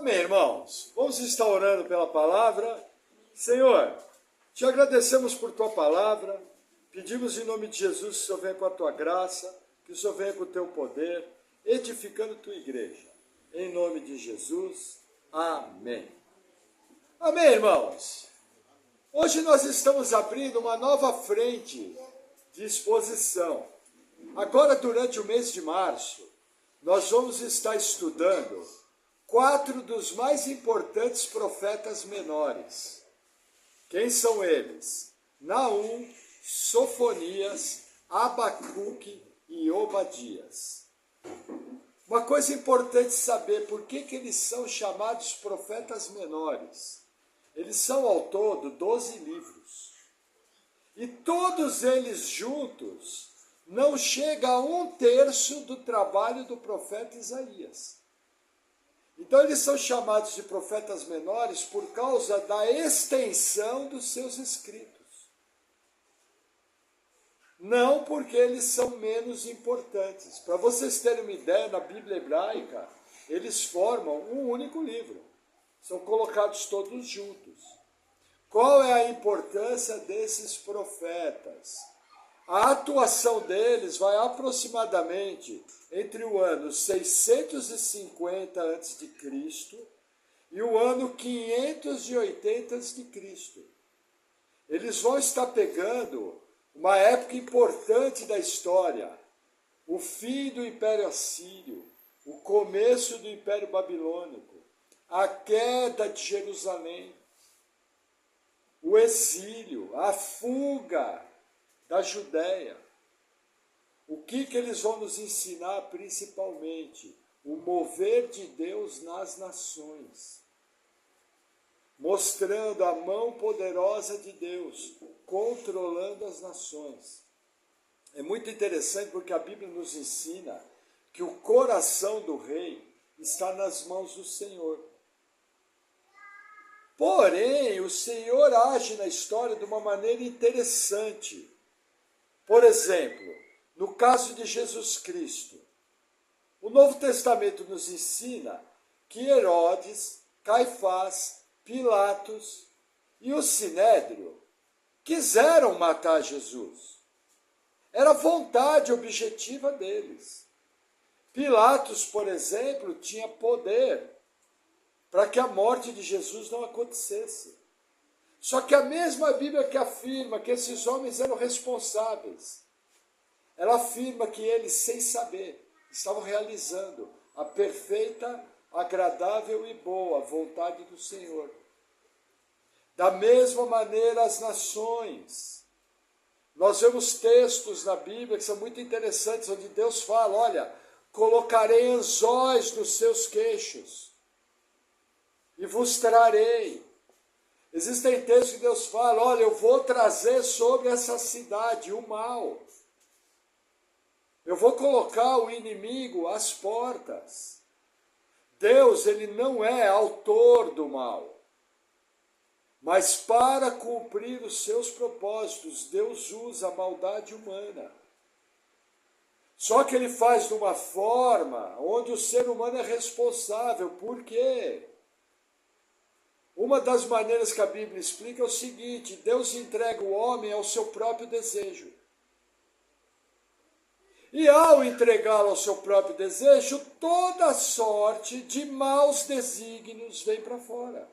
Amém, irmãos? Vamos estar orando pela palavra. Senhor, te agradecemos por tua palavra. Pedimos em nome de Jesus que o Senhor venha com a tua graça, que o Senhor venha com o teu poder, edificando tua igreja. Em nome de Jesus. Amém. Amém, irmãos? Hoje nós estamos abrindo uma nova frente de exposição. Agora, durante o mês de março, nós vamos estar estudando 4 dos mais importantes profetas menores. Quem são eles? Naum, Sofonias, Abacuque e Obadias. Uma coisa importante saber, por que eles são chamados profetas menores? Eles são ao todo 12 livros. E todos eles juntos não chega a 1/3 do trabalho do profeta Isaías. Então eles são chamados de profetas menores por causa da extensão dos seus escritos. Não porque eles são menos importantes. Para vocês terem uma ideia, na Bíblia hebraica, eles formam um único livro. São colocados todos juntos. Qual é a importância desses profetas? A atuação deles vai aproximadamente entre o ano 650 a.C. e o ano 580 a.C. Eles vão estar pegando uma época importante da história, o fim do Império Assírio, o começo do Império Babilônico, a queda de Jerusalém, o exílio, a fuga da Judéia. O que eles vão nos ensinar principalmente? O mover de Deus nas nações, mostrando a mão poderosa de Deus, controlando as nações. É muito interessante porque a Bíblia nos ensina que o coração do rei está nas mãos do Senhor. Porém, o Senhor age na história de uma maneira interessante. Por exemplo, no caso de Jesus Cristo, o Novo Testamento nos ensina que Herodes, Caifás, Pilatos e o Sinédrio quiseram matar Jesus. Era a vontade objetiva deles. Pilatos, por exemplo, tinha poder para que a morte de Jesus não acontecesse. Só que a mesma Bíblia que afirma que esses homens eram responsáveis, ela afirma que eles, sem saber, estavam realizando a perfeita, agradável e boa vontade do Senhor. Da mesma maneira, as nações. Nós vemos textos na Bíblia que são muito interessantes, onde Deus fala, olha, colocarei anzóis nos seus queixos e vos trarei. Existem textos que Deus fala, olha, eu vou trazer sobre essa cidade o mal. Eu vou colocar o inimigo às portas. Deus, ele não é autor do mal. Mas para cumprir os seus propósitos, Deus usa a maldade humana. Só que ele faz de uma forma onde o ser humano é responsável. Por quê? Uma das maneiras que a Bíblia explica é o seguinte: Deus entrega o homem ao seu próprio desejo. E ao entregá-lo ao seu próprio desejo, toda sorte de maus desígnios vem para fora.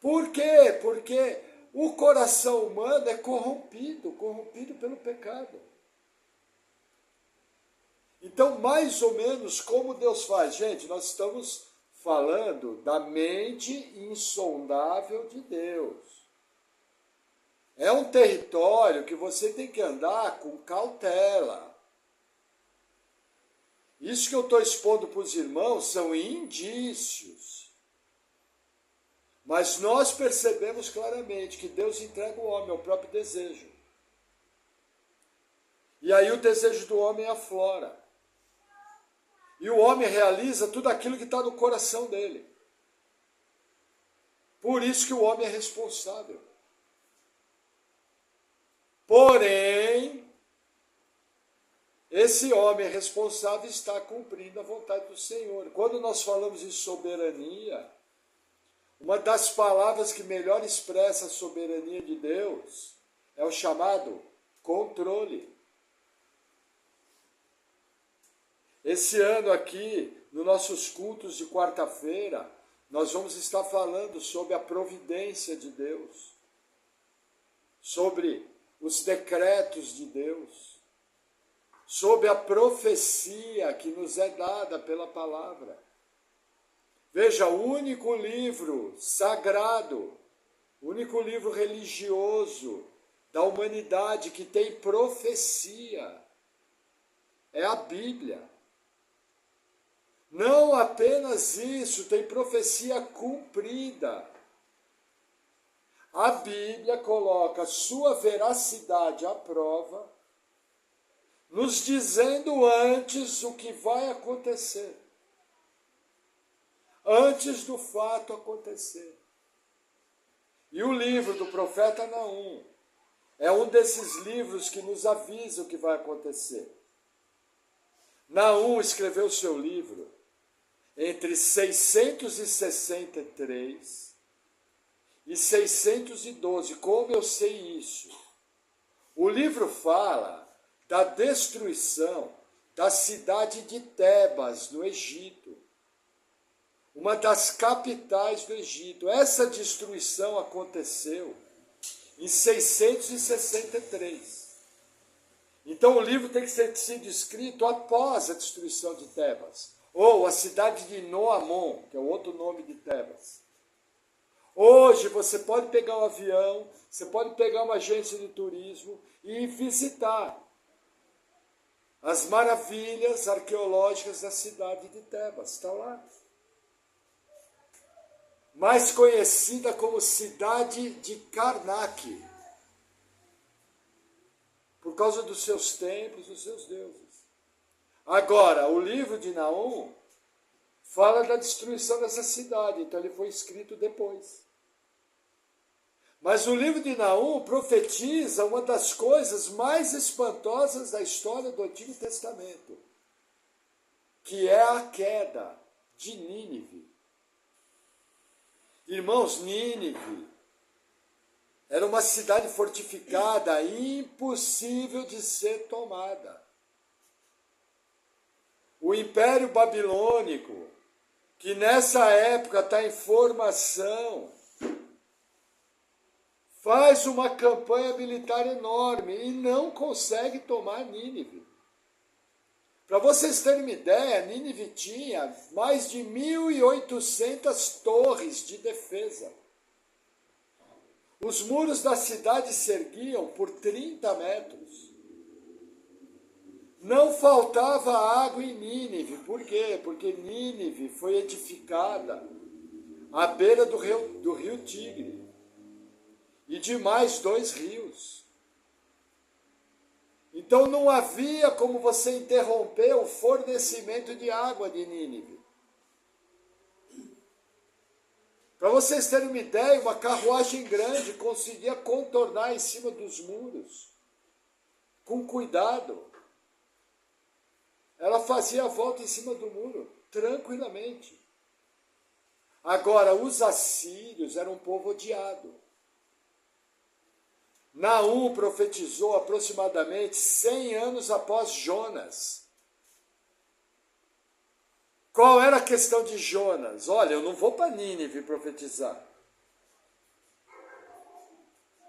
Por quê? Porque o coração humano é corrompido pelo pecado. Então, mais ou menos como Deus faz? Gente, nós estamos falando da mente insondável de Deus. É um território que você tem que andar com cautela. Isso que eu estou expondo para os irmãos são indícios. Mas nós percebemos claramente que Deus entrega o homem ao próprio desejo. E aí o desejo do homem aflora. E o homem realiza tudo aquilo que está no coração dele. Por isso que o homem é responsável. Porém, esse homem responsável está cumprindo a vontade do Senhor. Quando nós falamos em soberania, uma das palavras que melhor expressa a soberania de Deus é o chamado controle. Esse ano aqui, nos nossos cultos de quarta-feira, nós vamos estar falando sobre a providência de Deus, sobre os decretos de Deus, sobre a profecia que nos é dada pela palavra. Veja, o único livro sagrado, o único livro religioso da humanidade que tem profecia é a Bíblia. Não apenas isso, tem profecia cumprida. A Bíblia coloca sua veracidade à prova, nos dizendo antes o que vai acontecer, antes do fato acontecer. E o livro do profeta Naum é um desses livros que nos avisa o que vai acontecer. Naum escreveu seu livro entre 663 e 612. Como eu sei isso? O livro fala da destruição da cidade de Tebas, no Egito, uma das capitais do Egito. Essa destruição aconteceu em 663. Então o livro tem que ter sido escrito após a destruição de Tebas, ou a cidade de Noamon, que é o outro nome de Tebas. Hoje você pode pegar um avião, você pode pegar uma agência de turismo e visitar as maravilhas arqueológicas da cidade de Tebas. Está lá. Mais conhecida como cidade de Karnak, por causa dos seus templos, dos seus deuses. Agora, o livro de Naum fala da destruição dessa cidade, então ele foi escrito depois. Mas o livro de Naum profetiza uma das coisas mais espantosas da história do Antigo Testamento, que é a queda de Nínive. Irmãos, Nínive era uma cidade fortificada, impossível de ser tomada. O Império Babilônico, que nessa época está em formação, faz uma campanha militar enorme e não consegue tomar Nínive. Para vocês terem uma ideia, Nínive tinha mais de 1.800 torres de defesa. Os muros da cidade se erguiam por 30 metros. Não faltava água em Nínive. Por quê? Porque Nínive foi edificada à beira do rio Tigre e de mais 2 rios. Então não havia como você interromper o fornecimento de água de Nínive. Para vocês terem uma ideia, uma carruagem grande conseguia contornar em cima dos muros, com cuidado. Ela fazia a volta em cima do muro, tranquilamente. Agora, os assírios eram um povo odiado. Naum profetizou aproximadamente 100 anos após Jonas. Qual era a questão de Jonas? Olha, eu não vou para Nínive profetizar.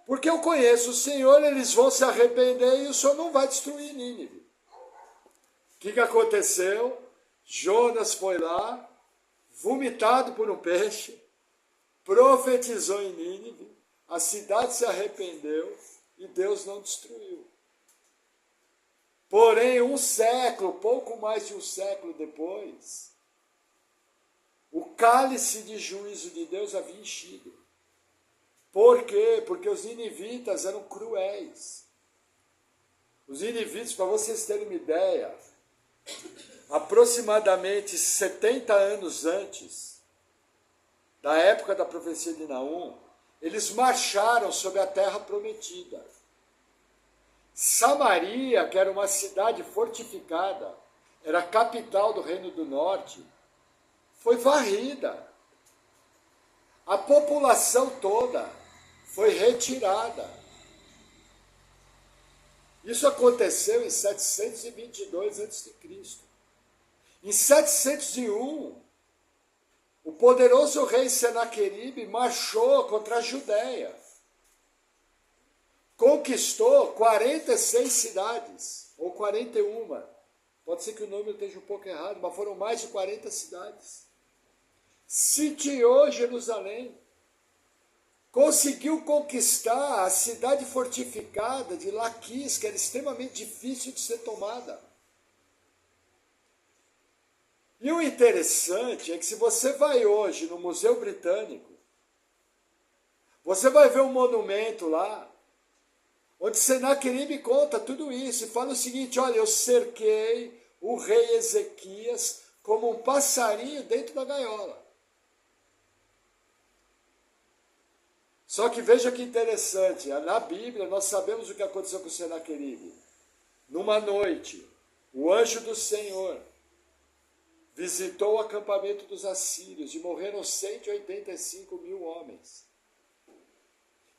Porque eu conheço o Senhor, eles vão se arrepender e o Senhor não vai destruir Nínive. O que aconteceu? Jonas foi lá, vomitado por um peixe, profetizou em Nínive, a cidade se arrependeu e Deus não destruiu. Porém, pouco mais de um século depois, o cálice de juízo de Deus havia enchido. Por quê? Porque os ninivitas eram cruéis. Os ninivitas, para vocês terem uma ideia, aproximadamente 70 anos antes da época da profecia de Naum, eles marcharam sobre a terra prometida. Samaria, que era uma cidade fortificada, era a capital do Reino do Norte, foi varrida. A população toda foi retirada. Isso aconteceu em 722 a.C. Em 701, o poderoso rei Senaqueribe marchou contra a Judéia. Conquistou 46 cidades, ou 41. Pode ser que o número esteja um pouco errado, mas foram mais de 40 cidades. Sitiou Jerusalém. Conseguiu conquistar a cidade fortificada de Laquis, que era extremamente difícil de ser tomada. E o interessante é que se você vai hoje no Museu Britânico, você vai ver um monumento lá, onde Senaqueribe conta tudo isso e fala o seguinte: olha, eu cerquei o rei Ezequias como um passarinho dentro da gaiola. Só que veja que interessante, na Bíblia nós sabemos o que aconteceu com Senaqueribe. Numa noite, o anjo do Senhor visitou o acampamento dos assírios e morreram 185 mil homens.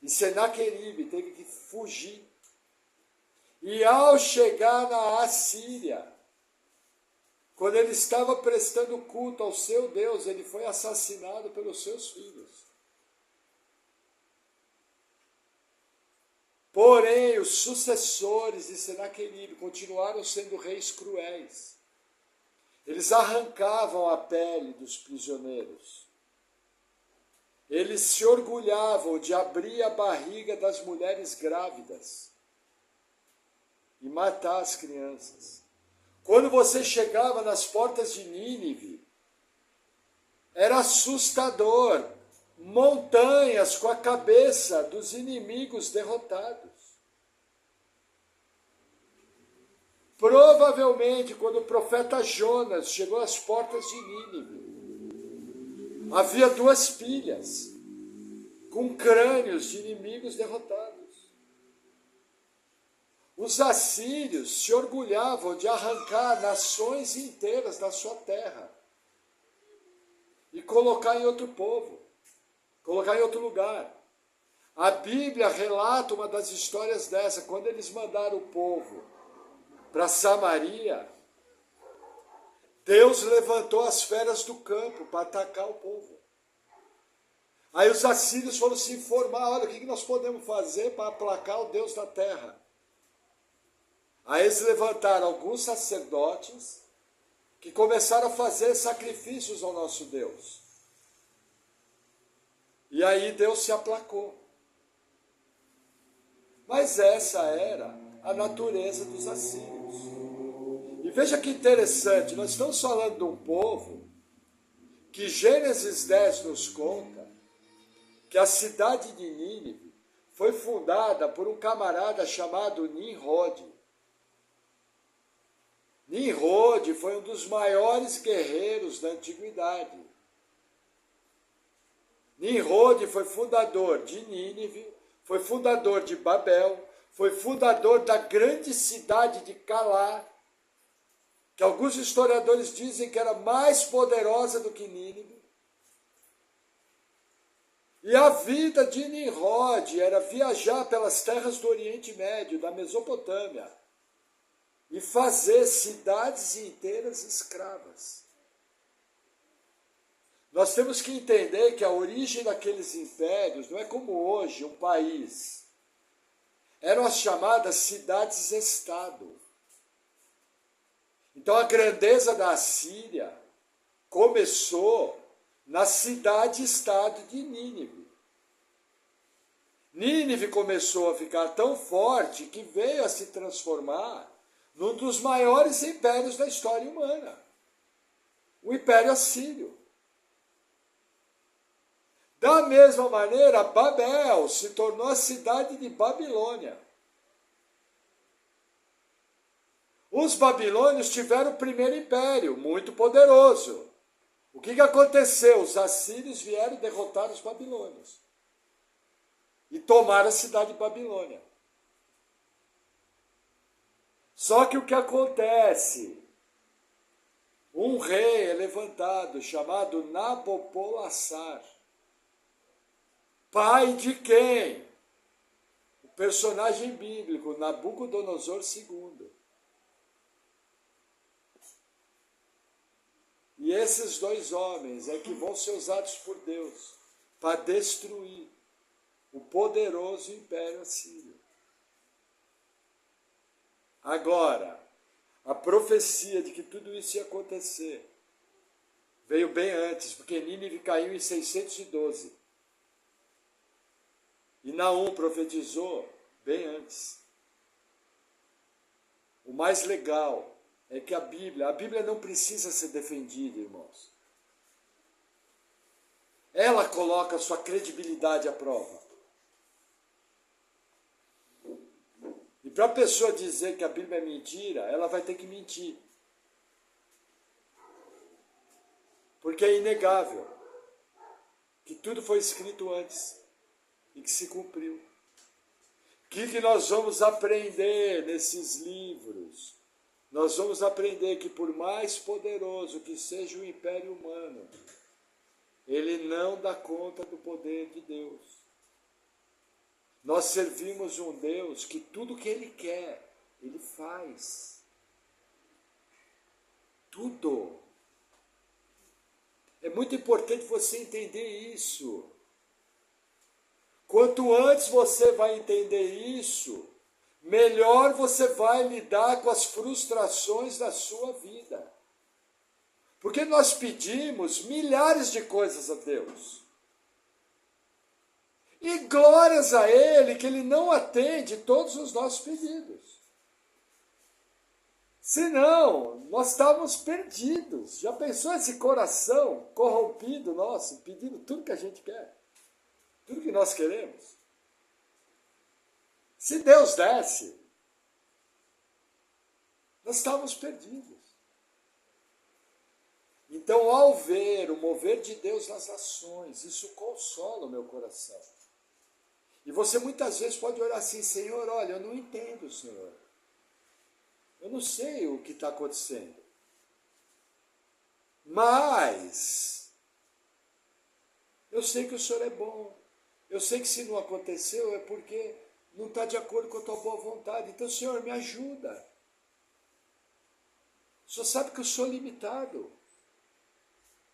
E Senaqueribe teve que fugir. E ao chegar na Assíria, quando ele estava prestando culto ao seu Deus, ele foi assassinado pelos seus filhos. Porém, os sucessores de Senaqueribe continuaram sendo reis cruéis. Eles arrancavam a pele dos prisioneiros. Eles se orgulhavam de abrir a barriga das mulheres grávidas e matar as crianças. Quando você chegava nas portas de Nínive, era assustador. Montanhas com a cabeça dos inimigos derrotados. Provavelmente, quando o profeta Jonas chegou às portas de Nínive, havia 2 pilhas com crânios de inimigos derrotados. Os assírios se orgulhavam de arrancar nações inteiras da sua terra e colocar em outro povo, colocar em outro lugar. A Bíblia relata uma das histórias dessa, quando eles mandaram o povo para Samaria, Deus levantou as feras do campo para atacar o povo. Aí os assírios foram se informar: olha, o que nós podemos fazer para aplacar o Deus da terra? Aí eles levantaram alguns sacerdotes que começaram a fazer sacrifícios ao nosso Deus. E aí Deus se aplacou. Mas essa era a natureza dos assírios. E veja que interessante, nós estamos falando de um povo que Gênesis 10 nos conta que a cidade de Nínive foi fundada por um camarada chamado Nimrod. Nimrod foi um dos maiores guerreiros da antiguidade. Nimrod foi fundador de Nínive, foi fundador de Babel, foi fundador da grande cidade de Calá, que alguns historiadores dizem que era mais poderosa do que Nínive. E a vida de Nimrod era viajar pelas terras do Oriente Médio, da Mesopotâmia, e fazer cidades inteiras escravas. Nós temos que entender que a origem daqueles impérios não é como hoje, um país. Eram as chamadas cidades-estado. Então a grandeza da Assíria começou na cidade-estado de Nínive. Nínive começou a ficar tão forte que veio a se transformar num dos maiores impérios da história humana, o Império Assírio. Da mesma maneira, Babel se tornou a cidade de Babilônia. Os babilônios tiveram o primeiro império, muito poderoso. O que aconteceu? Os assírios vieram derrotar os babilônios e tomaram a cidade de Babilônia. Só que o que acontece? Um rei é levantado, chamado Nabopolassar. Pai de quem? O personagem bíblico, Nabucodonosor II. E esses dois homens é que vão ser usados por Deus para destruir o poderoso Império Assírio. Agora, a profecia de que tudo isso ia acontecer veio bem antes, porque Nínive caiu em 612. E Naum profetizou bem antes. O mais legal é que a Bíblia não precisa ser defendida, irmãos. Ela coloca a sua credibilidade à prova. E para a pessoa dizer que a Bíblia é mentira, ela vai ter que mentir. Porque é inegável que tudo foi escrito antes e que se cumpriu. O que nós vamos aprender nesses livros? Nós vamos aprender que por mais poderoso que seja o império humano, ele não dá conta do poder de Deus. Nós servimos um Deus que tudo que Ele quer, Ele faz. Tudo. É muito importante você entender isso. Quanto antes você vai entender isso, melhor você vai lidar com as frustrações da sua vida. Porque nós pedimos milhares de coisas a Deus. E glórias a Ele que Ele não atende todos os nossos pedidos. Senão, nós estávamos perdidos. Já pensou esse coração corrompido nosso, pedindo tudo que a gente quer? Tudo que nós queremos? Se Deus desse, nós estávamos perdidos. Então, ao ver o mover de Deus nas ações, isso consola o meu coração. E você muitas vezes pode orar assim: Senhor, olha, eu não entendo, Senhor. Eu não sei o que está acontecendo. Mas eu sei que o Senhor é bom. Eu sei que se não aconteceu é porque não está de acordo com a tua boa vontade. Então, Senhor, me ajuda. O Senhor sabe que eu sou limitado.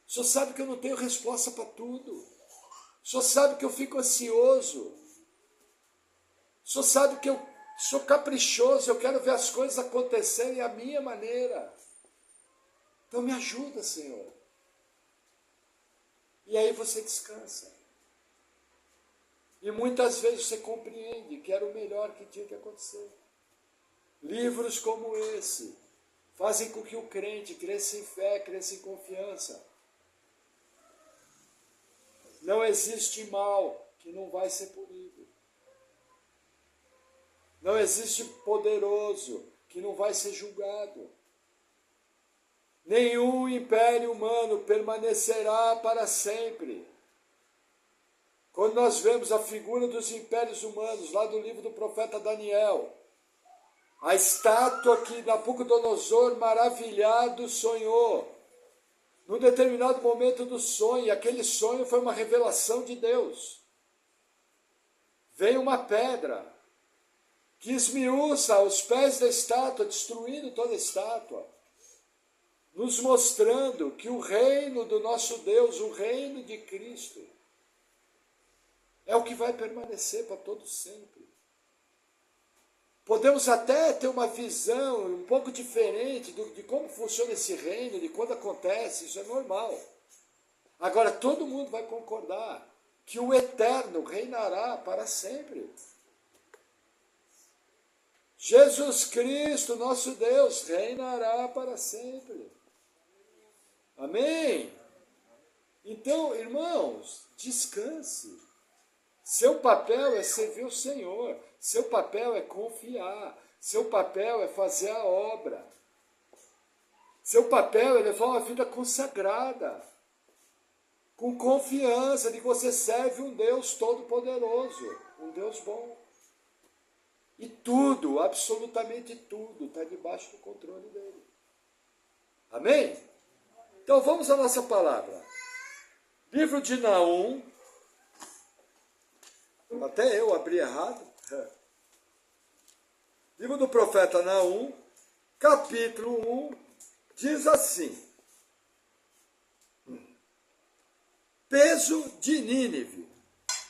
O Senhor sabe que eu não tenho resposta para tudo. O Senhor sabe que eu fico ansioso. O Senhor sabe que eu sou caprichoso, eu quero ver as coisas acontecerem à minha maneira. Então me ajuda, Senhor. E aí você descansa. E muitas vezes você compreende que era o melhor que tinha que acontecer. Livros como esse fazem com que o crente cresça em fé, cresça em confiança. Não existe mal que não vai ser punido. Não existe poderoso que não vai ser julgado. Nenhum império humano permanecerá para sempre. Quando nós vemos a figura dos impérios humanos, lá do livro do profeta Daniel, a estátua que Nabucodonosor, maravilhado, sonhou. Num determinado momento do sonho, aquele sonho foi uma revelação de Deus. Veio uma pedra que esmiuça aos pés da estátua, destruindo toda a estátua, nos mostrando que o reino do nosso Deus, o reino de Cristo, é o que vai permanecer para todo sempre. Podemos até ter uma visão um pouco diferente de como funciona esse reino, de quando acontece, isso é normal. Agora, todo mundo vai concordar que o eterno reinará para sempre. Jesus Cristo, nosso Deus, reinará para sempre. Amém? Então, irmãos, descanse. Seu papel é servir o Senhor. Seu papel é confiar. Seu papel é fazer a obra. Seu papel é levar uma vida consagrada. Com confiança de que você serve um Deus todo-poderoso. Um Deus bom. E tudo, absolutamente tudo, está debaixo do controle dele. Amém? Então vamos à nossa palavra. Livro de Naum. Até eu abri errado. Livro do profeta Naum, capítulo 1, diz assim: Peso de Nínive.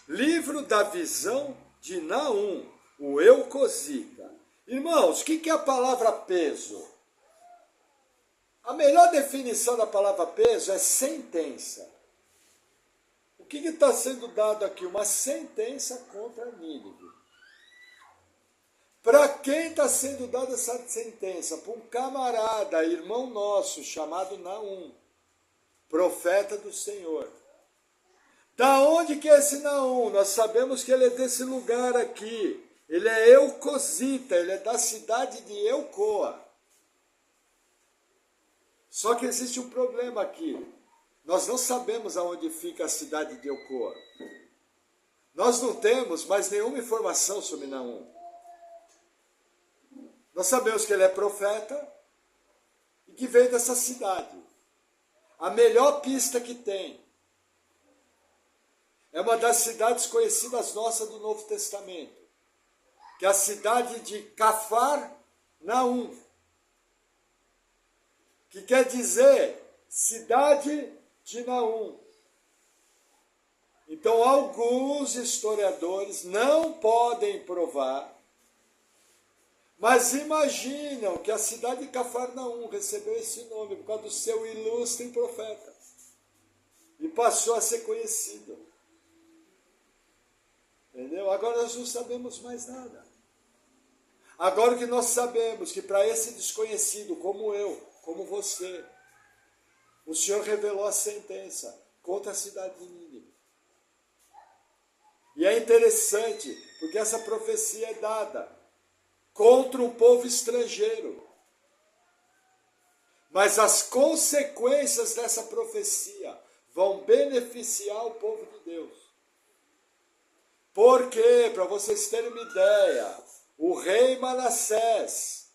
Livro da visão de Naum, o Eucosita. Irmãos, o que é a palavra peso? A melhor definição da palavra peso é sentença. O que está sendo dado aqui? Uma sentença contra Nínive. Para quem está sendo dada essa sentença? Para um camarada, irmão nosso, chamado Naum, profeta do Senhor. Da onde que é esse Naum? Nós sabemos que ele é desse lugar aqui. Ele é Eucosita, ele é da cidade de Eucoa. Só que existe um problema aqui. Nós não sabemos aonde fica a cidade de Eucoa. Nós não temos mais nenhuma informação sobre Naum. Nós sabemos que ele é profeta e que veio dessa cidade. A melhor pista que tem é uma das cidades conhecidas nossas do Novo Testamento, que é a cidade de Cafarnaum, que quer dizer cidade de Naum. Então, alguns historiadores não podem provar, mas imaginam que a cidade de Cafarnaum recebeu esse nome por causa do seu ilustre profeta e passou a ser conhecido. Entendeu? Agora nós não sabemos mais nada. Agora que nós sabemos que para esse desconhecido, como eu, como você, o Senhor revelou a sentença contra a cidade de Nínive. E é interessante, porque essa profecia é dada contra um povo estrangeiro. Mas as consequências dessa profecia vão beneficiar o povo de Deus. Porque, para vocês terem uma ideia, o rei Manassés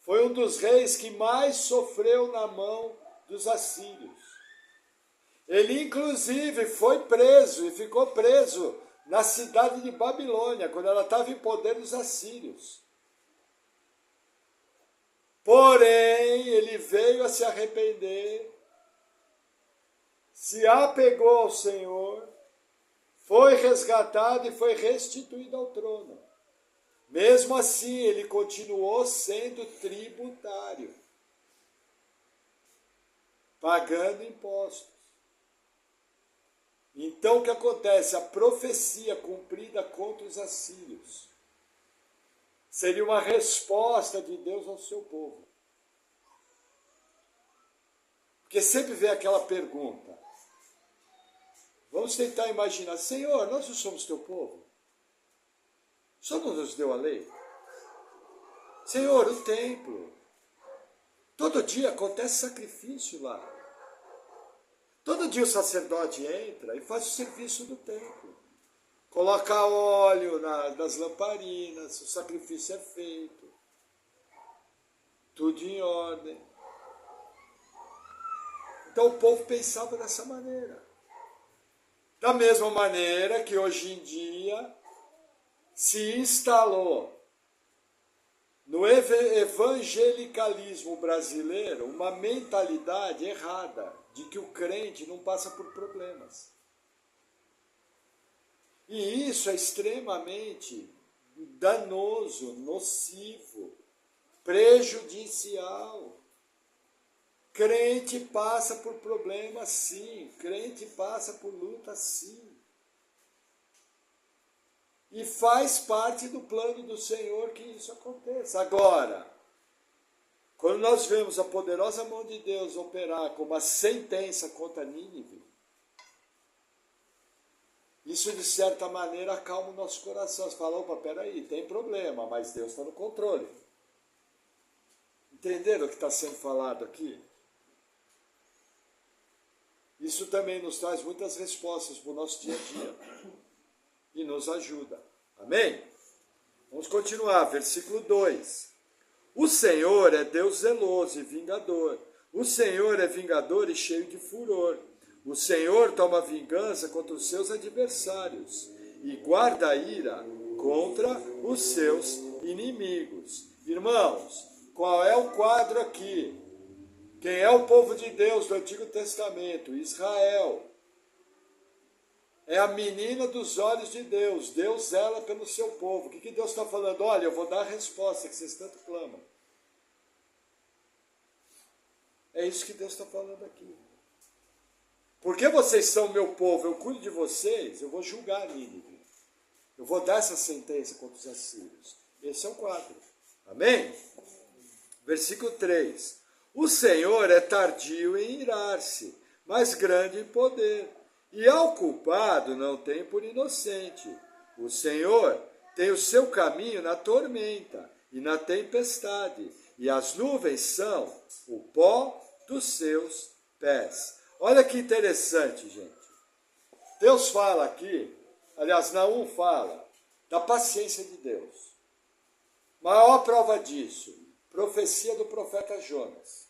foi um dos reis que mais sofreu na mão dos assírios. Ele, inclusive, foi preso e ficou preso na cidade de Babilônia, quando ela estava em poder dos assírios. Porém, ele veio a se arrepender, se apegou ao Senhor, foi resgatado e foi restituído ao trono. Mesmo assim, ele continuou sendo tributário, pagando impostos. Então, o que acontece? A profecia cumprida contra os assírios seria uma resposta de Deus ao seu povo. Porque sempre vem aquela pergunta. Vamos tentar imaginar, Senhor, nós não somos teu povo? O Senhor não nos deu a lei? Senhor, o templo. Todo dia acontece sacrifício lá. Todo dia o sacerdote entra e faz o serviço do templo. Coloca óleo nas lamparinas, o sacrifício é feito. Tudo em ordem. Então o povo pensava dessa maneira. Da mesma maneira que hoje em dia se instalou no evangelicalismo brasileiro uma mentalidade errada de que o crente não passa por problemas. E isso é extremamente danoso, nocivo, prejudicial. Crente passa por problemas, sim. Crente passa por luta, sim. E faz parte do plano do Senhor que isso aconteça. Agora, quando nós vemos a poderosa mão de Deus operar como uma sentença contra Nínive, isso de certa maneira acalma o nosso coração. Você fala, opa, peraí, tem problema, mas Deus está no controle. Entenderam o que está sendo falado aqui? Isso também nos traz muitas respostas para o nosso dia a dia. E nos ajuda. Amém? Vamos continuar, versículo 2. O Senhor é Deus zeloso e vingador. O Senhor é vingador e cheio de furor. O Senhor toma vingança contra os seus adversários e guarda a ira contra os seus inimigos. Irmãos, qual é o quadro aqui? Quem é o povo de Deus do Antigo Testamento? Israel. É a menina dos olhos de Deus. Deus zela pelo seu povo. O que Deus está falando? Olha, eu vou dar a resposta que vocês tanto clamam. É isso que Deus está falando aqui. Porque vocês são meu povo, eu cuido de vocês, eu vou julgar Nínive. Eu vou dar essa sentença contra os assírios. Esse é o quadro. Amém? Versículo 3. O Senhor é tardio em irar-se, mas grande em poder. E ao culpado não tem por inocente. O Senhor tem o seu caminho na tormenta e na tempestade, e as nuvens são o pó dos seus pés. Olha que interessante, gente. Deus fala aqui, aliás, Naum fala da paciência de Deus. Maior prova disso, profecia do profeta Jonas.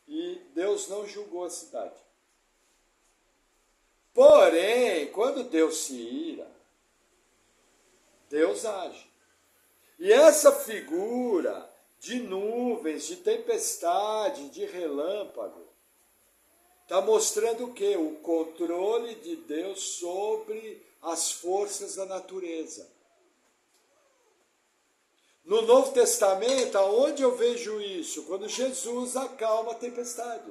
E Deus não julgou a cidade. Porém, quando Deus se ira, Deus age. E essa figura de nuvens, de tempestade, de relâmpago, está mostrando o quê? O controle de Deus sobre as forças da natureza. No Novo Testamento, aonde eu vejo isso? Quando Jesus acalma a tempestade.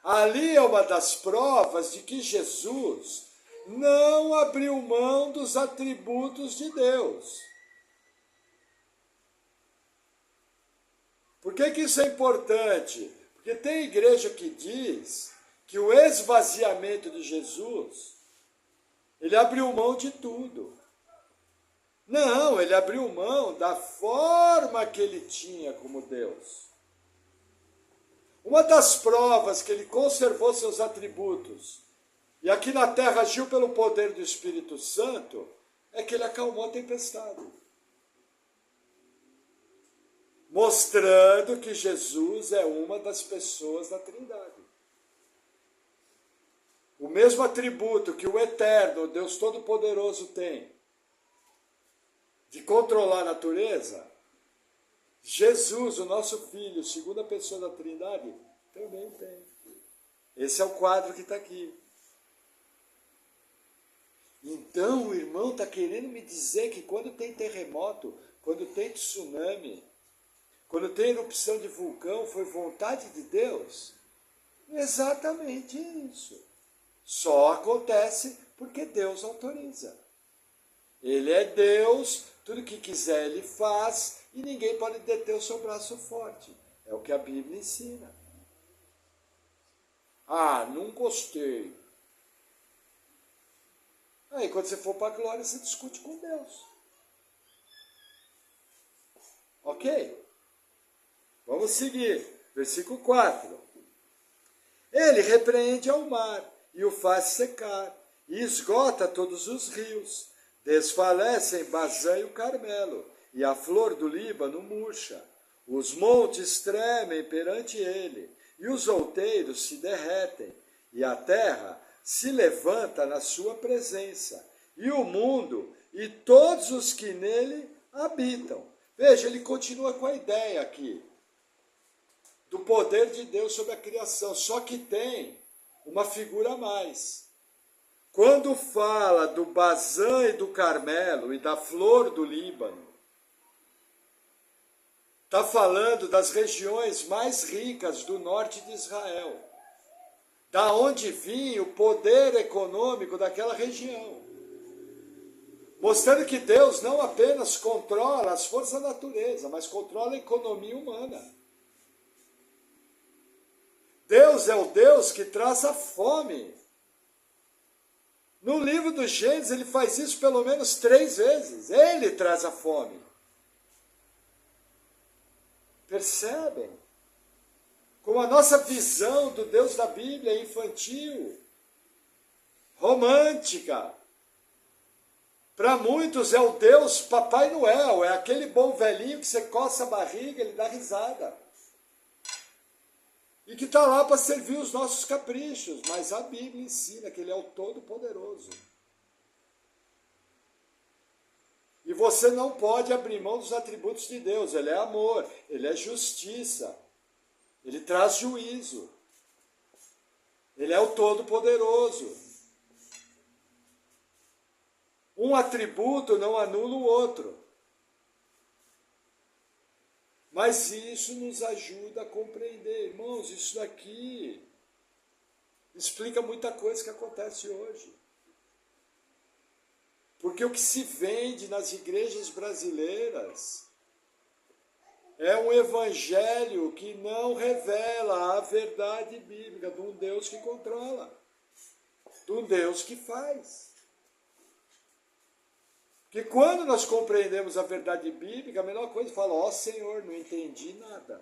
Ali é uma das provas de que Jesus não abriu mão dos atributos de Deus. Por que isso é importante? Porque tem igreja que diz que o esvaziamento de Jesus, ele abriu mão de tudo. Não, ele abriu mão da forma que ele tinha como Deus. Uma das provas que ele conservou seus atributos e aqui na terra agiu pelo poder do Espírito Santo é que ele acalmou a tempestade. Mostrando que Jesus é uma das pessoas da Trindade. O mesmo atributo que o Eterno, o Deus Todo-Poderoso tem, de controlar a natureza, Jesus, o nosso Filho, segunda pessoa da Trindade, também tem. Esse é o quadro que está aqui. Então o irmão está querendo me dizer que quando tem terremoto, quando tem tsunami, quando tem erupção de vulcão, foi vontade de Deus? Exatamente isso. Só acontece porque Deus autoriza. Ele é Deus, tudo que quiser ele faz, e ninguém pode deter o seu braço forte. É o que a Bíblia ensina. Ah, não gostei. Aí quando você for para a glória, você discute com Deus. Ok? Vamos seguir. Versículo 4. Ele repreende ao mar e o faz secar, e esgota todos os rios. Desfalecem Bazã e o Carmelo, e a flor do Líbano murcha. Os montes tremem perante ele, e os outeiros se derretem, e a terra se levanta na sua presença, e o mundo e todos os que nele habitam. Veja, ele continua com a ideia aqui do poder de Deus sobre a criação, só que tem uma figura a mais. Quando fala do Bazã e do Carmelo e da flor do Líbano, está falando das regiões mais ricas do norte de Israel, da onde vinha o poder econômico daquela região, mostrando que Deus não apenas controla as forças da natureza, mas controla a economia humana. Deus é o Deus que traz a fome. No livro do Gênesis, ele faz isso pelo menos 3 vezes. Ele traz a fome. Percebem? Como a nossa visão do Deus da Bíblia é infantil, romântica. Para muitos é o Deus Papai Noel, é aquele bom velhinho que você coça a barriga, ele dá risada. E que está lá para servir os nossos caprichos, mas a Bíblia ensina que ele é o Todo-Poderoso. E você não pode abrir mão dos atributos de Deus. Ele é amor, ele é justiça, ele traz juízo. Ele é o Todo-Poderoso. Um atributo não anula o outro. Mas isso nos ajuda a compreender. Irmãos, isso daqui explica muita coisa que acontece hoje. Porque o que se vende nas igrejas brasileiras é um evangelho que não revela a verdade bíblica de um Deus que controla, de um Deus que faz. Porque quando nós compreendemos a verdade bíblica, a melhor coisa é falar, ó Senhor, não entendi nada.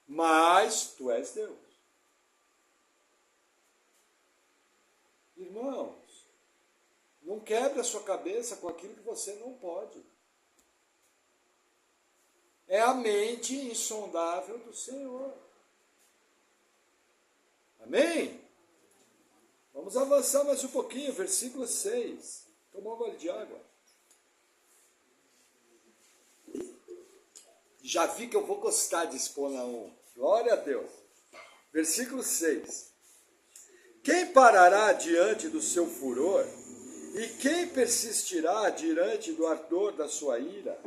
Mas tu és Deus. Irmãos, não quebre a sua cabeça com aquilo que você não pode. É a mente insondável do Senhor. Amém? Vamos avançar mais um pouquinho, versículo 6. Tomar um gole de água. Já vi que eu vou gostar de expor na 1. Glória a Deus. Versículo 6. Quem parará diante do seu furor? E quem persistirá diante do ardor da sua ira?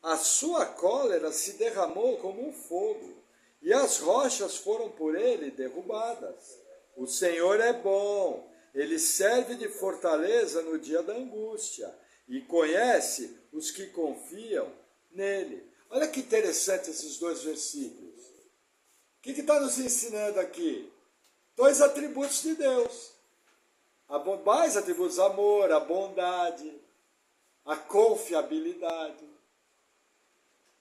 A sua cólera se derramou como um fogo, e as rochas foram por ele derrubadas. O Senhor é bom, ele serve de fortaleza no dia da angústia, e conhece os que confiam nele. Olha que interessante esses dois versículos. O que está nos ensinando aqui? Dois atributos de Deus. Mais atributos, amor, a bondade, a confiabilidade,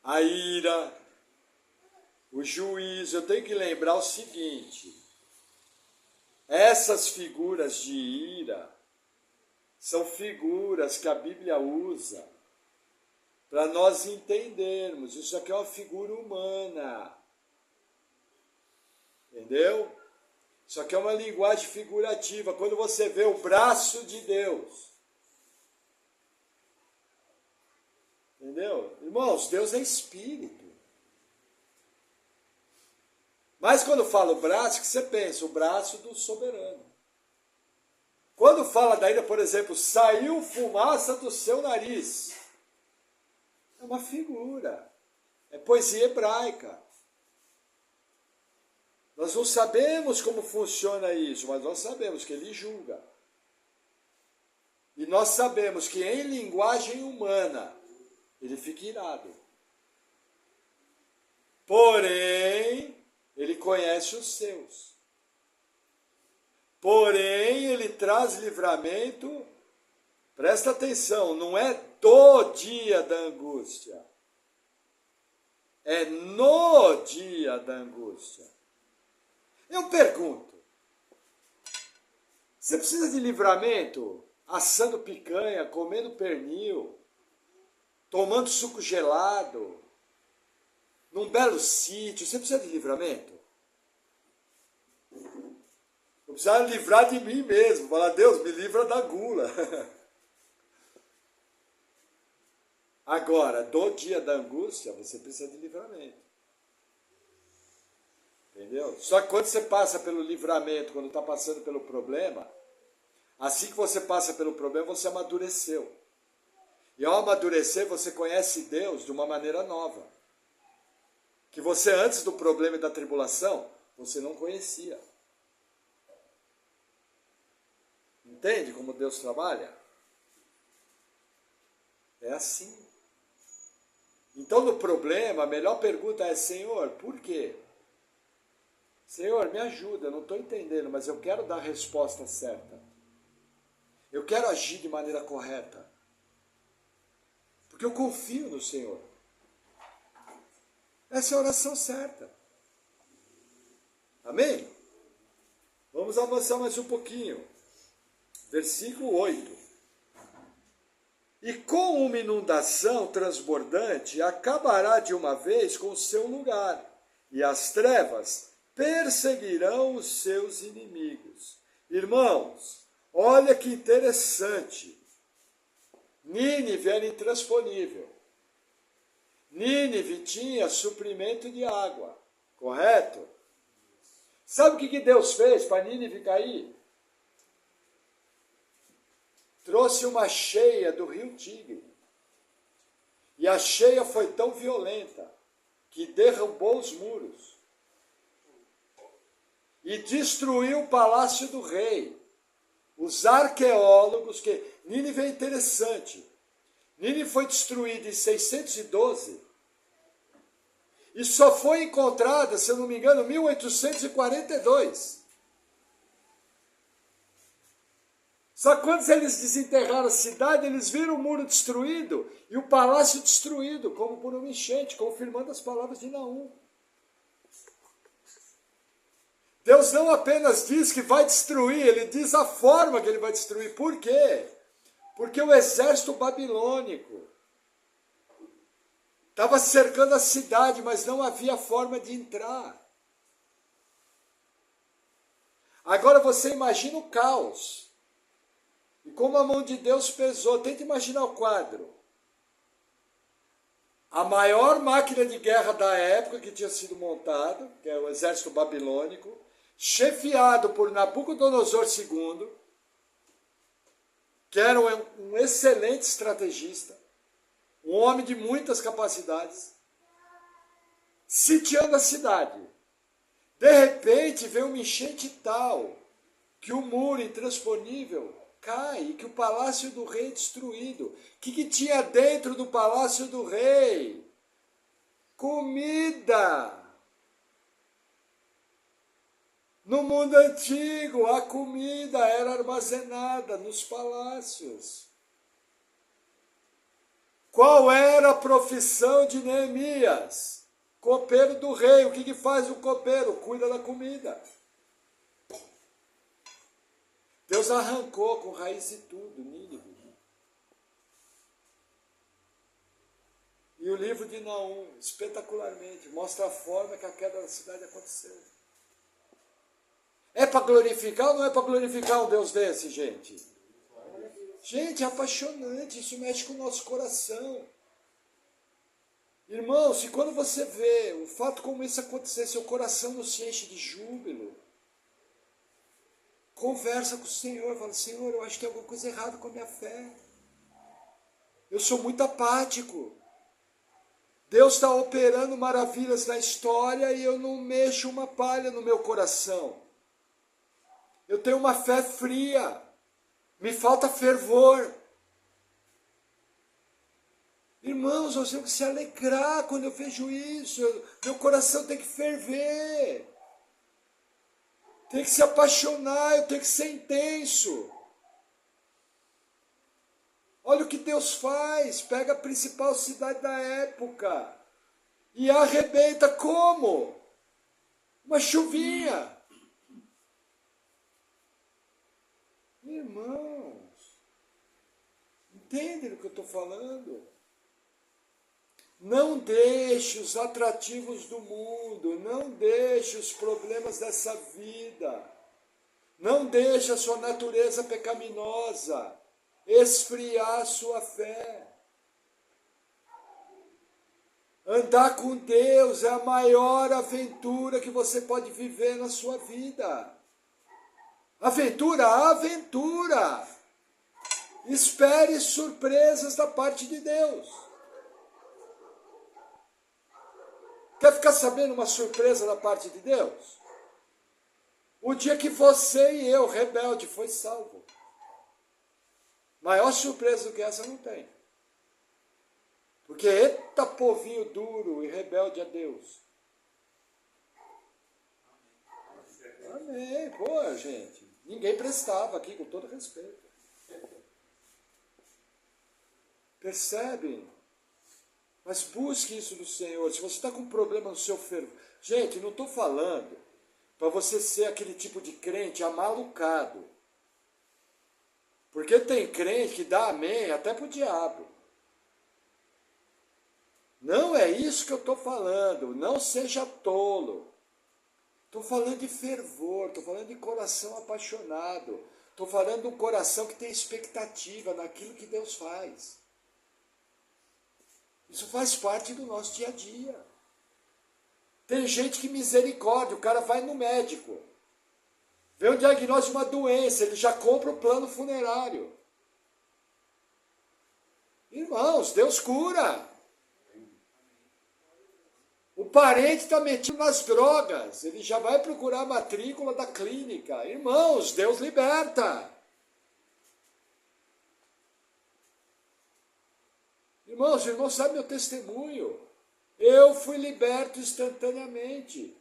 a ira, o juízo. Eu tenho que lembrar o seguinte, essas figuras de ira são figuras que a Bíblia usa para nós entendermos. Isso aqui é uma figura humana. Entendeu? Isso aqui é uma linguagem figurativa. Quando você vê o braço de Deus. Entendeu? Irmãos, Deus é espírito. Mas quando fala o braço, o que você pensa? O braço do soberano. Quando fala da ira, por exemplo, saiu fumaça do seu nariz. É uma figura. É poesia hebraica. Nós não sabemos como funciona isso, mas nós sabemos que ele julga. E nós sabemos que em linguagem humana, ele fica irado. Porém, ele conhece os seus. Porém, ele traz livramento, presta atenção, não é do dia da angústia. É no dia da angústia. Eu pergunto, você precisa de livramento assando picanha, comendo pernil, tomando suco gelado, num belo sítio? Você precisa de livramento? Eu precisava livrar de mim mesmo, falar, Deus, me livra da gula. Agora, do dia da angústia, você precisa de livramento. Entendeu? Só que quando você passa pelo livramento, quando está passando pelo problema, assim que você passa pelo problema, você amadureceu. E ao amadurecer, você conhece Deus de uma maneira nova. Que você, antes do problema e da tribulação, você não conhecia. Entende como Deus trabalha? É assim. Então, no problema, a melhor pergunta é, Senhor, por quê? Senhor, me ajuda, eu não estou entendendo, mas eu quero dar a resposta certa. Eu quero agir de maneira correta. Porque eu confio no Senhor. Essa é a oração certa. Amém? Vamos avançar mais um pouquinho. Versículo 8. E com uma inundação transbordante acabará de uma vez com o seu lugar, e as trevas perseguirão os seus inimigos. Irmãos, olha que interessante. Nínive era intransponível. Nínive tinha suprimento de água, correto? Sabe o que Deus fez para Nínive cair? Trouxe uma cheia do rio Tigre. E a cheia foi tão violenta que derrubou os muros e destruiu o palácio do rei. Os arqueólogos, que Nínive é interessante. Nínive foi destruída em 612 e só foi encontrada, se eu não me engano, em 1842. Só que quando eles desenterraram a cidade, eles viram o muro destruído e o palácio destruído, como por uma enchente, confirmando as palavras de Naum. Deus não apenas diz que vai destruir, ele diz a forma que ele vai destruir. Por quê? Porque o exército babilônico estava cercando a cidade, mas não havia forma de entrar. Agora você imagina o caos. E como a mão de Deus pesou, tenta imaginar o quadro. A maior máquina de guerra da época que tinha sido montada, que é o exército babilônico, chefiado por Nabucodonosor II, que era um excelente estrategista, um homem de muitas capacidades, sitiando a cidade. De repente veio uma enchente tal que o muro intransponível cai, e que o palácio do rei é destruído. O que tinha dentro do palácio do rei? Comida! No mundo antigo, a comida era armazenada nos palácios. Qual era a profissão de Neemias? Copeiro do rei. O que faz o copeiro? Cuida da comida. Deus arrancou com raiz e tudo, Nínive. E o livro de Naum, espetacularmente, mostra a forma que a queda da cidade aconteceu. É para glorificar ou não é para glorificar um Deus desse, gente? Gente, é apaixonante, isso mexe com o nosso coração. Irmãos, e quando você vê um fato como esse acontecer, seu coração não se enche de júbilo. Conversa com o Senhor, fala, Senhor, eu acho que tem alguma coisa errada com a minha fé. Eu sou muito apático. Deus está operando maravilhas na história e eu não mexo uma palha no meu coração. Eu tenho uma fé fria. Me falta fervor. Irmãos, eu tenho que se alegrar quando eu vejo isso. Meu coração tem que ferver. Tem que se apaixonar, eu tenho que ser intenso. Olha o que Deus faz. Pega a principal cidade da época e arrebenta como? Uma chuvinha. Irmãos, entendem o que eu estou falando? Não deixe os atrativos do mundo, não deixe os problemas dessa vida, não deixe a sua natureza pecaminosa esfriar a sua fé. Andar com Deus é a maior aventura que você pode viver na sua vida. Aventura, aventura! Espere surpresas da parte de Deus. Quer ficar sabendo uma surpresa da parte de Deus? O dia que você e eu, rebelde, foi salvo. Maior surpresa do que essa não tem. Porque eita povinho duro e rebelde a Deus. Amém. Pô, gente. Ninguém prestava aqui, com todo respeito. Percebem? Mas busque isso do Senhor. Se você está com um problema no seu fervor. Gente, não estou falando para você ser aquele tipo de crente amalucado. Porque tem crente que dá amém até para o diabo. Não é isso que eu estou falando. Não seja tolo. Estou falando de fervor, estou falando de coração apaixonado. Estou falando de um coração que tem expectativa naquilo que Deus faz. Isso faz parte do nosso dia a dia. Tem gente que misericórdia, o cara vai no médico. Vê o diagnóstico de uma doença, ele já compra o plano funerário. Irmãos, Deus cura. O parente está metido nas drogas, ele já vai procurar a matrícula da clínica. Irmãos, Deus liberta. Irmãos, o irmão sabe meu testemunho. Eu fui liberto instantaneamente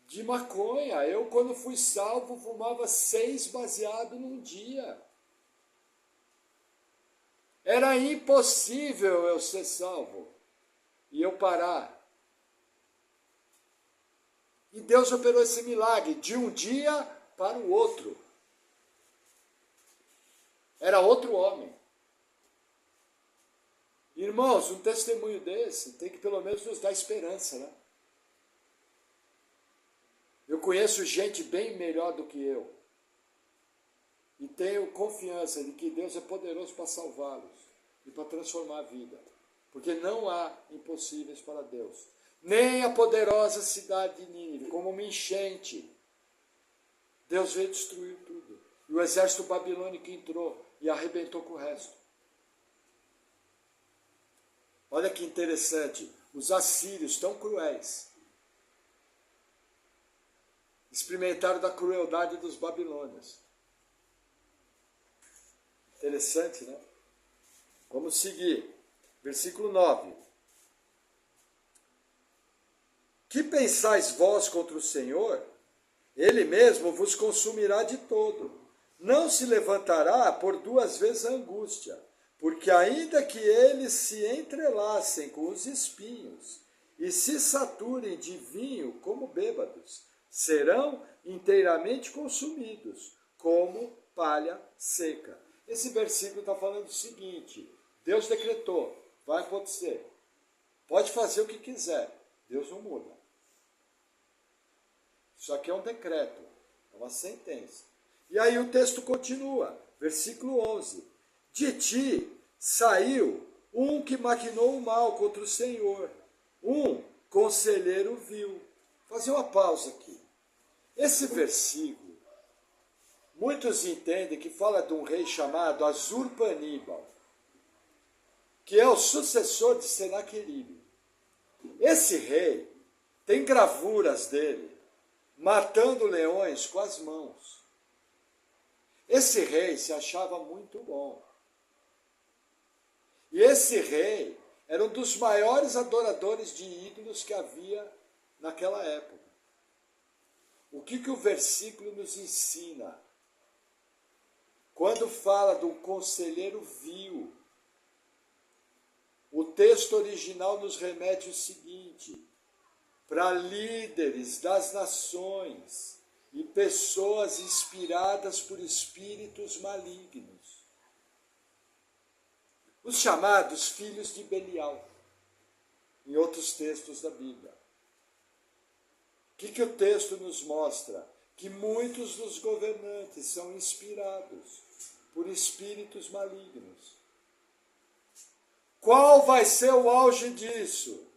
de maconha. Eu, quando fui salvo, fumava 6 baseados num dia. Era impossível eu ser salvo e eu parar. E Deus operou esse milagre de um dia para o outro. Era outro homem. Irmãos, um testemunho desse tem que pelo menos nos dar esperança, né? Eu conheço gente bem melhor do que eu. E tenho confiança de que Deus é poderoso para salvá-los e para transformar a vida. Porque não há impossíveis para Deus. Nem a poderosa cidade de Nínive, como uma enchente. Deus veio destruir tudo. E o exército babilônico entrou e arrebentou com o resto. Olha que interessante, os assírios tão cruéis experimentaram da crueldade dos babilônios. Interessante, né? Vamos seguir. Versículo 9. Que pensais vós contra o Senhor? Ele mesmo vos consumirá de todo. Não se levantará por 2 vezes a angústia, porque ainda que eles se entrelacem com os espinhos e se saturem de vinho como bêbados, serão inteiramente consumidos, como palha seca. Esse versículo está falando o seguinte: Deus decretou, vai acontecer. Pode fazer o que quiser, Deus não muda. Isso aqui é um decreto, é uma sentença. E aí o texto continua, versículo 11. De ti saiu um que maquinou o mal contra o Senhor, um conselheiro vil. Vou fazer uma pausa aqui. Esse versículo, muitos entendem que fala de um rei chamado Assurbaníbal, que é o sucessor de Senaqueribe. Esse rei tem gravuras dele matando leões com as mãos. Esse rei se achava muito bom. E esse rei era um dos maiores adoradores de ídolos que havia naquela época. O que o versículo nos ensina? Quando fala de um conselheiro vil, o texto original nos remete o seguinte: para líderes das nações e pessoas inspiradas por espíritos malignos. Os chamados filhos de Belial, em outros textos da Bíblia. O que o texto nos mostra? Que muitos dos governantes são inspirados por espíritos malignos. Qual vai ser o auge disso?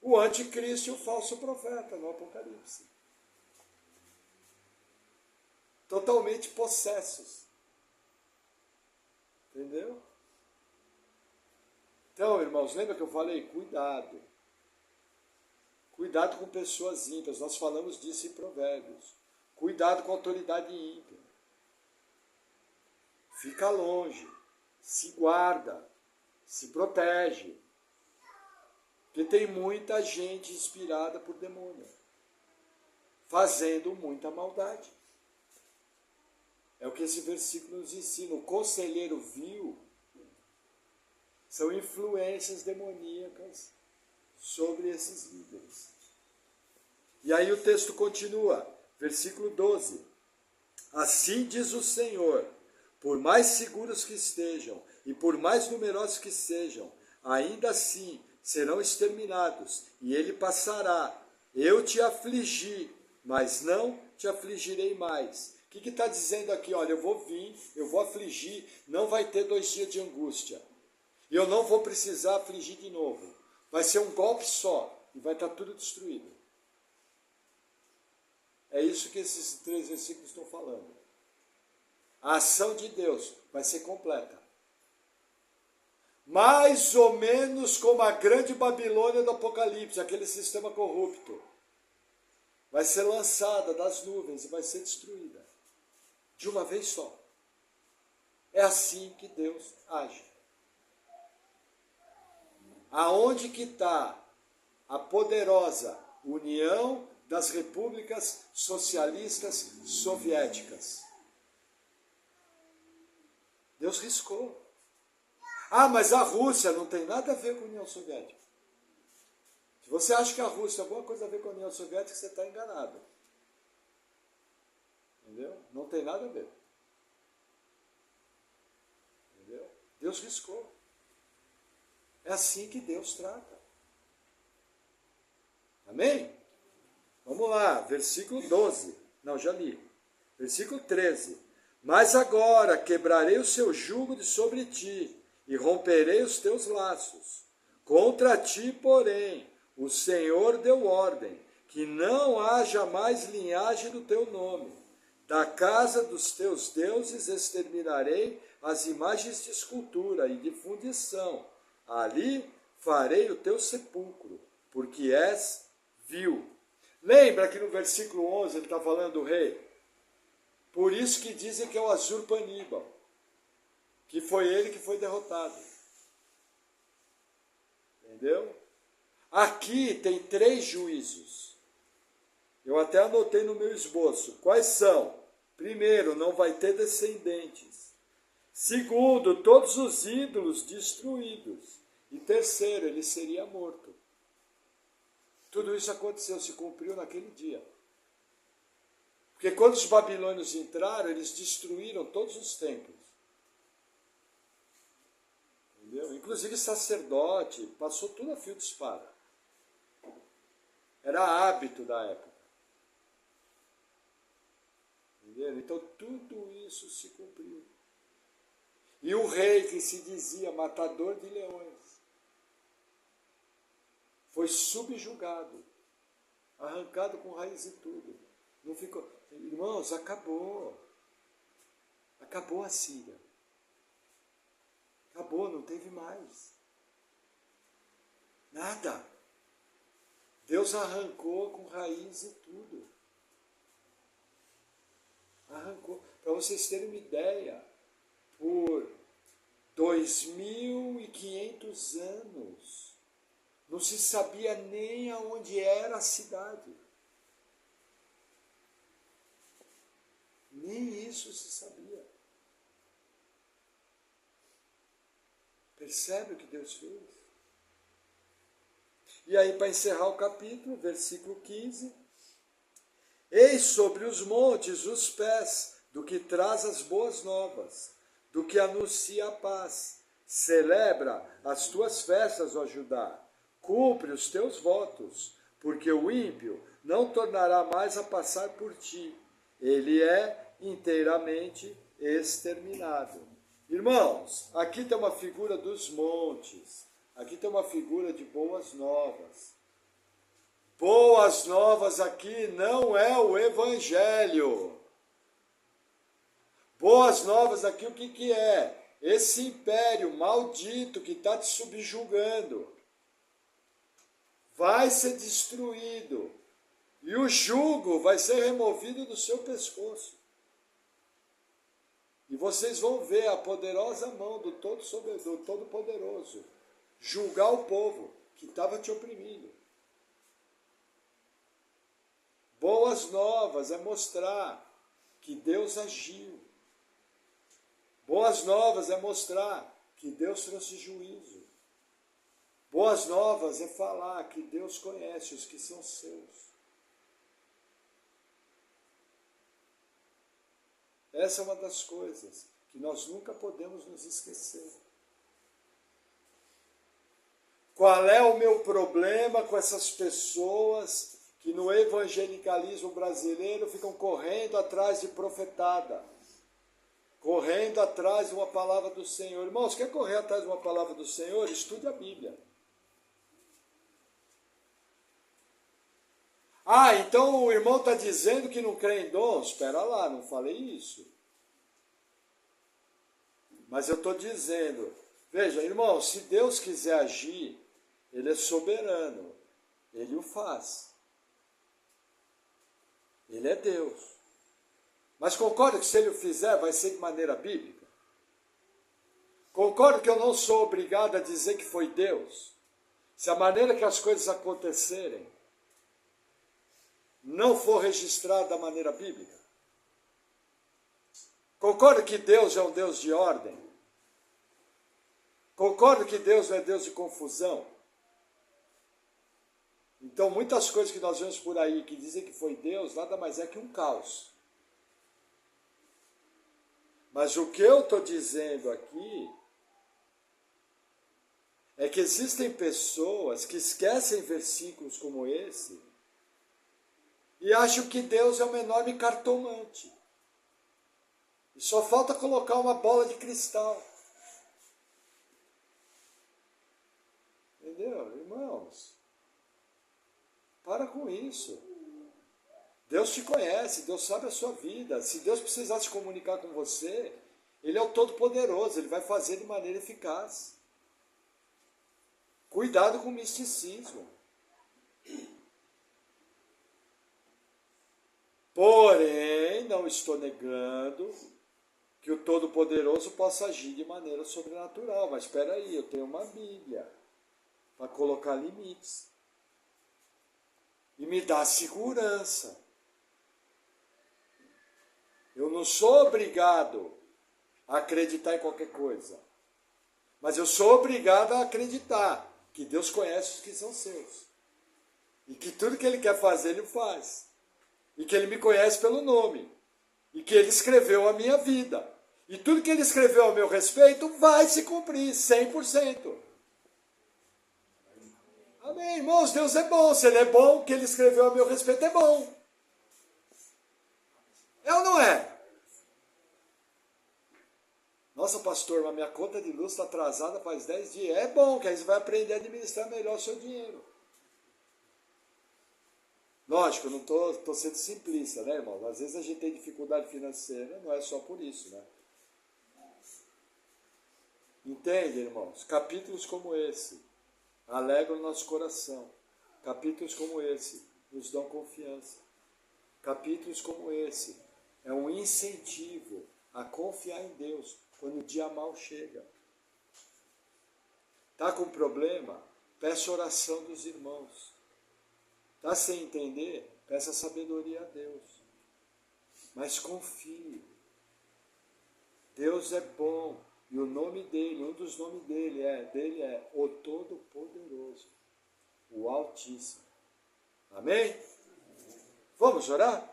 O anticristo e o falso profeta no Apocalipse. Totalmente possessos. Entendeu? Então, irmãos, lembra que eu falei? Cuidado. Cuidado com pessoas ímpias. Nós falamos disso em Provérbios. Cuidado com a autoridade ímpia. Fica longe. Se guarda. Se protege. Porque tem muita gente inspirada por demônio, fazendo muita maldade. É o que esse versículo nos ensina. O conselheiro vil são influências demoníacas sobre esses líderes. E aí o texto continua, versículo 12. Assim diz o Senhor: por mais seguros que estejam e por mais numerosos que sejam, ainda assim serão exterminados, e ele passará. Eu te afligi, mas não te afligirei mais. O que está dizendo aqui? Olha, eu vou vir, eu vou afligir, não vai ter 2 dias de angústia. E eu não vou precisar afligir de novo. Vai ser um golpe só e vai estar tudo destruído. É isso que esses 3 versículos estão falando. A ação de Deus vai ser completa. Mais ou menos como a grande Babilônia do Apocalipse, aquele sistema corrupto. Vai ser lançada das nuvens e vai ser destruída. De uma vez só. É assim que Deus age. Aonde que está a poderosa União das Repúblicas Socialistas Soviéticas? Deus riscou. Ah, mas a Rússia não tem nada a ver com a União Soviética. Se você acha que a Rússia tem alguma coisa a ver com a União Soviética, você está enganado. Entendeu? Não tem nada a ver. Entendeu? Deus riscou. É assim que Deus trata. Amém? Vamos lá, versículo 12. Não, já li. Versículo 13. Mas agora quebrarei o seu jugo de sobre ti, e romperei os teus laços. Contra ti, porém, o Senhor deu ordem, que não haja mais linhagem do teu nome. Da casa dos teus deuses exterminarei as imagens de escultura e de fundição. Ali farei o teu sepulcro, porque és vil. Lembra que no versículo 11 ele está falando do rei? Por isso que dizem que é o Assurbaníbal, que foi ele que foi derrotado. Entendeu? Aqui tem 3 juízos. Eu até anotei no meu esboço. Quais são? Primeiro, não vai ter descendentes. Segundo, todos os ídolos destruídos. E terceiro, ele seria morto. Tudo isso aconteceu, se cumpriu naquele dia. Porque quando os babilônios entraram, eles destruíram todos os templos. Entendeu? Inclusive sacerdote, passou tudo a fio de espada. Era hábito da época. Entendeu? Então tudo isso se cumpriu. E o rei que se dizia matador de leões foi subjugado, arrancado com raiz e tudo. Não ficou. Irmãos, acabou. Acabou a Síria. Acabou, não teve mais. Nada. Deus arrancou com raiz e tudo. Arrancou. Para vocês terem uma ideia, por 2500 anos, não se sabia nem aonde era a cidade. Nem isso se sabia. Percebe o que Deus fez? E aí, para encerrar o capítulo, versículo 15. Eis sobre os montes os pés do que traz as boas novas, do que anuncia a paz. Celebra as tuas festas, ó Judá. Cumpre os teus votos, porque o ímpio não tornará mais a passar por ti. Ele é inteiramente exterminado. Irmãos, aqui tem uma figura dos montes. Aqui tem uma figura de boas novas. Boas novas aqui não é o Evangelho. Boas novas aqui o que é? Esse império maldito que está te subjugando vai ser destruído. E o jugo vai ser removido do seu pescoço. E vocês vão ver a poderosa mão do Todo-Poderoso julgar o povo que estava te oprimindo. Boas novas é mostrar que Deus agiu. Boas novas é mostrar que Deus trouxe juízo. Boas novas é falar que Deus conhece os que são seus. Essa é uma das coisas que nós nunca podemos nos esquecer. Qual é o meu problema com essas pessoas que no evangelicalismo brasileiro ficam correndo atrás de profetada, correndo atrás de uma palavra do Senhor? Irmãos, quer correr atrás de uma palavra do Senhor? Estude a Bíblia. Ah, então o irmão está dizendo que não crê em dons? Espera lá, não falei isso. Mas eu estou dizendo, veja, irmão, se Deus quiser agir, Ele é soberano, Ele o faz. Ele é Deus. Mas concorda que se Ele o fizer, vai ser de maneira bíblica? Concorda que eu não sou obrigado a dizer que foi Deus? Se a maneira que as coisas acontecerem não for registrada da maneira bíblica? Concorda que Deus é um Deus de ordem? Concorda que Deus não é Deus de confusão? Então, muitas coisas que nós vemos por aí que dizem que foi Deus, nada mais é que um caos. Mas o que eu estou dizendo aqui é que existem pessoas que esquecem versículos como esse e acham que Deus é um enorme cartomante. E só falta colocar uma bola de cristal. Entendeu, irmãos? Para com isso. Deus te conhece, Deus sabe a sua vida. Se Deus precisar se comunicar com você, Ele é o Todo-Poderoso, Ele vai fazer de maneira eficaz. Cuidado com o misticismo. Porém, não estou negando que o Todo-Poderoso possa agir de maneira sobrenatural. Mas espera aí, eu tenho uma Bíblia para colocar limites. E me dá segurança. Eu não sou obrigado a acreditar em qualquer coisa. Mas eu sou obrigado a acreditar que Deus conhece os que são seus. E que tudo que Ele quer fazer, Ele faz. E que Ele me conhece pelo nome. E que Ele escreveu a minha vida. E tudo que Ele escreveu ao meu respeito vai se cumprir 100%. Amém, irmãos, Deus é bom. Se Ele é bom, o que Ele escreveu a meu respeito é bom. É ou não é? Nossa, pastor, mas minha conta de luz está atrasada faz 10 dias. É bom, que aí você vai aprender a administrar melhor o seu dinheiro. Lógico, eu não estou sendo simplista, né, irmão? Às vezes a gente tem dificuldade financeira, não é só por isso, né? Entende, irmãos? Capítulos como esse alegram o nosso coração. Capítulos como esse nos dão confiança. Capítulos como esse é um incentivo a confiar em Deus quando o dia mal chega. Está com problema? Peça oração dos irmãos. Está sem entender? Peça sabedoria a Deus. Mas confie. Deus é bom. E o nome dele, um dos nomes dele é o Todo-Poderoso, o Altíssimo. Amém? Vamos orar?